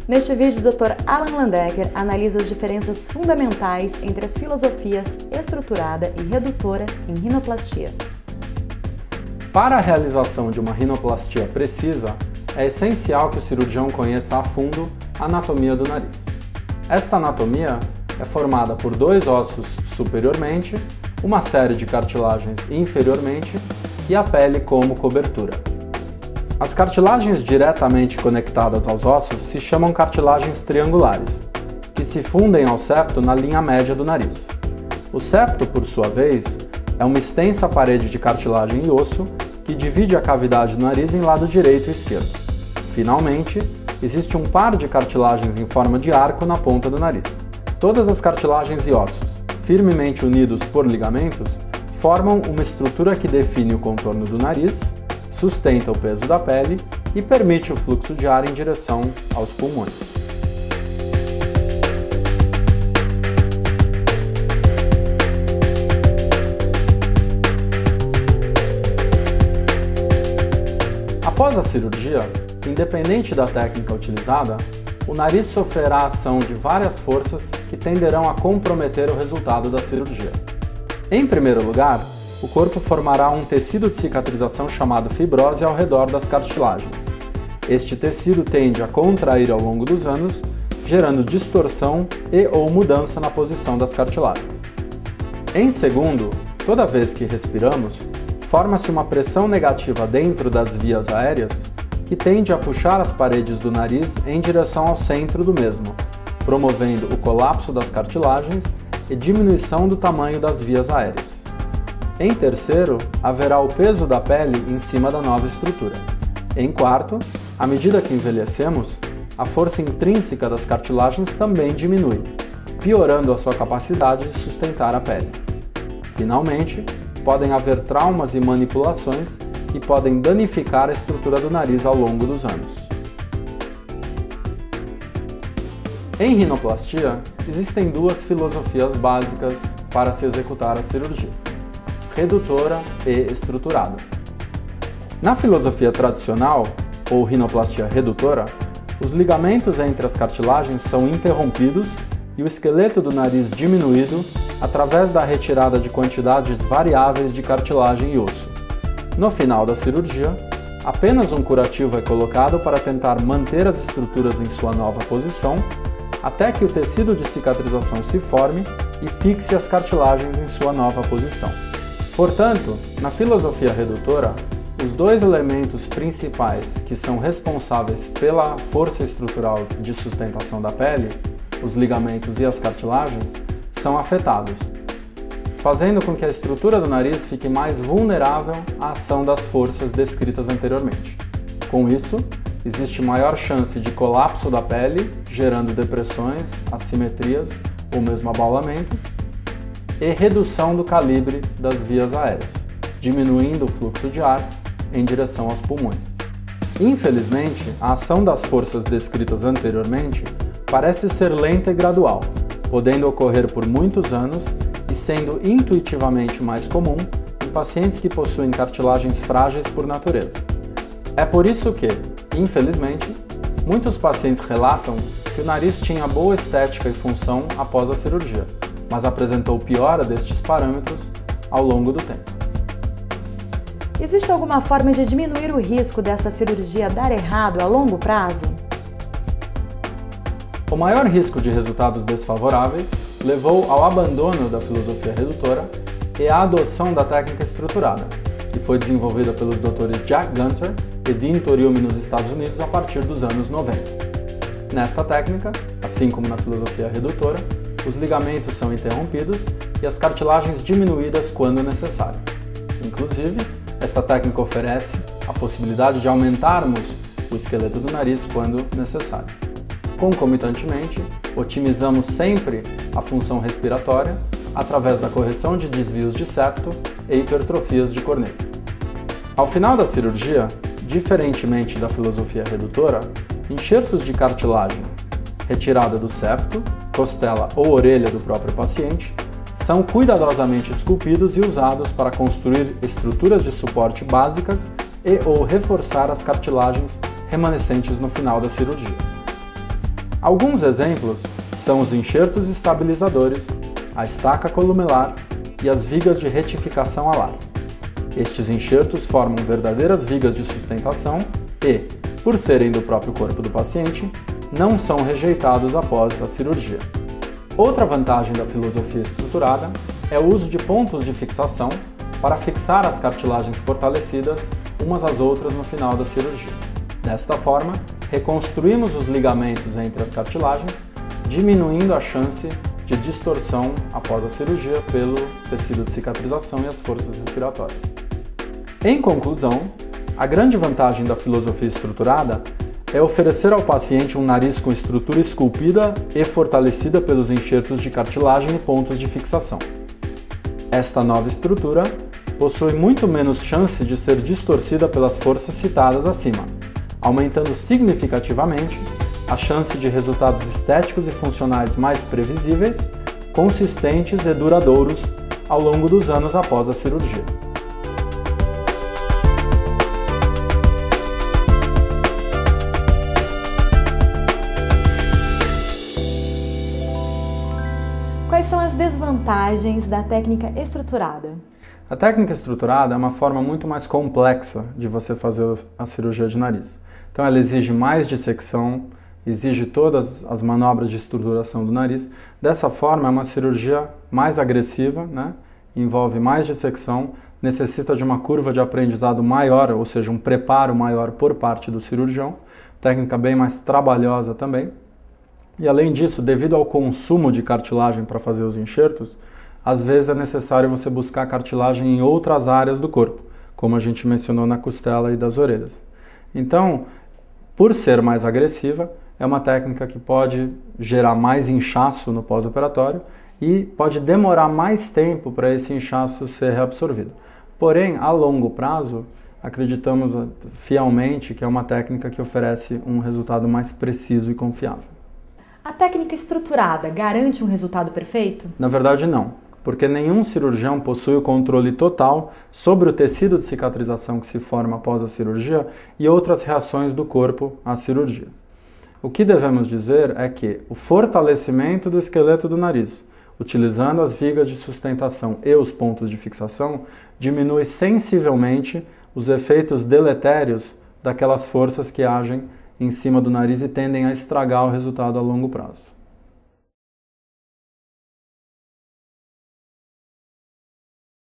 Neste vídeo, o Dr. Alan Landecker analisa as diferenças fundamentais entre as filosofias estruturada e redutora em rinoplastia. Para a realização de uma rinoplastia precisa, é essencial que o cirurgião conheça a fundo a anatomia do nariz. Esta anatomia é formada por dois ossos superiormente, uma série de cartilagens inferiormente e a pele como cobertura. As cartilagens diretamente conectadas aos ossos se chamam cartilagens triangulares, que se fundem ao septo na linha média do nariz. O septo, por sua vez, é uma extensa parede de cartilagem e osso que divide a cavidade do nariz em lado direito e esquerdo. Finalmente, existe um par de cartilagens em forma de arco na ponta do nariz. Todas as cartilagens e ossos, firmemente unidos por ligamentos, formam uma estrutura que define o contorno do nariz, sustenta o peso da pele e permite o fluxo de ar em direção aos pulmões. Após a cirurgia, independente da técnica utilizada, o nariz sofrerá a ação de várias forças que tenderão a comprometer o resultado da cirurgia. Em primeiro lugar, o corpo formará um tecido de cicatrização chamado fibrose ao redor das cartilagens. Este tecido tende a contrair ao longo dos anos, gerando distorção e/ou mudança na posição das cartilagens. Em segundo, toda vez que respiramos, forma-se uma pressão negativa dentro das vias aéreas que tende a puxar as paredes do nariz em direção ao centro do mesmo, promovendo o colapso das cartilagens e diminuição do tamanho das vias aéreas. Em terceiro, haverá o peso da pele em cima da nova estrutura. Em quarto, à medida que envelhecemos, a força intrínseca das cartilagens também diminui, piorando a sua capacidade de sustentar a pele. Finalmente, podem haver traumas e manipulações que podem danificar a estrutura do nariz ao longo dos anos. Em rinoplastia, existem duas filosofias básicas para se executar a cirurgia: redutora e estruturada. Na filosofia tradicional, ou rinoplastia redutora, os ligamentos entre as cartilagens são interrompidos e o esqueleto do nariz diminuído através da retirada de quantidades variáveis de cartilagem e osso. No final da cirurgia, apenas um curativo é colocado para tentar manter as estruturas em sua nova posição, até que o tecido de cicatrização se forme e fixe as cartilagens em sua nova posição. Portanto, na filosofia redutora, os dois elementos principais que são responsáveis pela força estrutural de sustentação da pele, os ligamentos e as cartilagens, são afetados, fazendo com que a estrutura do nariz fique mais vulnerável à ação das forças descritas anteriormente. Com isso, existe maior chance de colapso da pele, gerando depressões, assimetrias ou mesmo abaulamentos, e redução do calibre das vias aéreas, diminuindo o fluxo de ar em direção aos pulmões. Infelizmente, a ação das forças descritas anteriormente parece ser lenta e gradual, podendo ocorrer por muitos anos e sendo intuitivamente mais comum em pacientes que possuem cartilagens frágeis por natureza. É por isso que, infelizmente, muitos pacientes relatam que o nariz tinha boa estética e função após a cirurgia, mas apresentou piora destes parâmetros ao longo do tempo. Existe alguma forma de diminuir o risco desta cirurgia dar errado a longo prazo? O maior risco de resultados desfavoráveis levou ao abandono da filosofia redutora e à adoção da técnica estruturada, que foi desenvolvida pelos Drs. Jack Gunter e Dean Toriumi nos Estados Unidos a partir dos anos 90. Nesta técnica, assim como na filosofia redutora, os ligamentos são interrompidos e as cartilagens diminuídas quando necessário. Inclusive, esta técnica oferece a possibilidade de aumentarmos o esqueleto do nariz quando necessário. Concomitantemente, otimizamos sempre a função respiratória através da correção de desvios de septo e hipertrofias de corneta. Ao final da cirurgia, diferentemente da filosofia redutora, enxertos de cartilagem retirada do septo, costela ou orelha do próprio paciente são cuidadosamente esculpidos e usados para construir estruturas de suporte básicas e/ou reforçar as cartilagens remanescentes no final da cirurgia. Alguns exemplos são os enxertos estabilizadores, a estaca columelar e as vigas de retificação alar. Estes enxertos formam verdadeiras vigas de sustentação e, por serem do próprio corpo do paciente, não são rejeitados após a cirurgia. Outra vantagem da filosofia estruturada é o uso de pontos de fixação para fixar as cartilagens fortalecidas umas às outras no final da cirurgia. Desta forma, reconstruímos os ligamentos entre as cartilagens, diminuindo a chance de distorção após a cirurgia pelo tecido de cicatrização e as forças respiratórias. Em conclusão, a grande vantagem da filosofia estruturada é oferecer ao paciente um nariz com estrutura esculpida e fortalecida pelos enxertos de cartilagem e pontos de fixação. Esta nova estrutura possui muito menos chance de ser distorcida pelas forças citadas acima, aumentando significativamente a chance de resultados estéticos e funcionais mais previsíveis, consistentes e duradouros ao longo dos anos após a cirurgia. Quais são as desvantagens da técnica estruturada? A técnica estruturada é uma forma muito mais complexa de você fazer a cirurgia de nariz. Então ela exige mais dissecção, exige todas as manobras de estruturação do nariz. Dessa forma é uma cirurgia mais agressiva, né? Envolve mais dissecção, necessita de uma curva de aprendizado maior, ou seja, um preparo maior por parte do cirurgião, técnica bem mais trabalhosa também. E além disso, devido ao consumo de cartilagem para fazer os enxertos, às vezes é necessário você buscar cartilagem em outras áreas do corpo, como a gente mencionou na costela e das orelhas. Então, por ser mais agressiva, é uma técnica que pode gerar mais inchaço no pós-operatório e pode demorar mais tempo para esse inchaço ser reabsorvido. Porém, a longo prazo, acreditamos fielmente que é uma técnica que oferece um resultado mais preciso e confiável. A técnica estruturada garante um resultado perfeito? Na verdade, não, porque nenhum cirurgião possui o controle total sobre o tecido de cicatrização que se forma após a cirurgia e outras reações do corpo à cirurgia. O que devemos dizer é que o fortalecimento do esqueleto do nariz, utilizando as vigas de sustentação e os pontos de fixação, diminui sensivelmente os efeitos deletérios daquelas forças que agem em cima do nariz e tendem a estragar o resultado a longo prazo.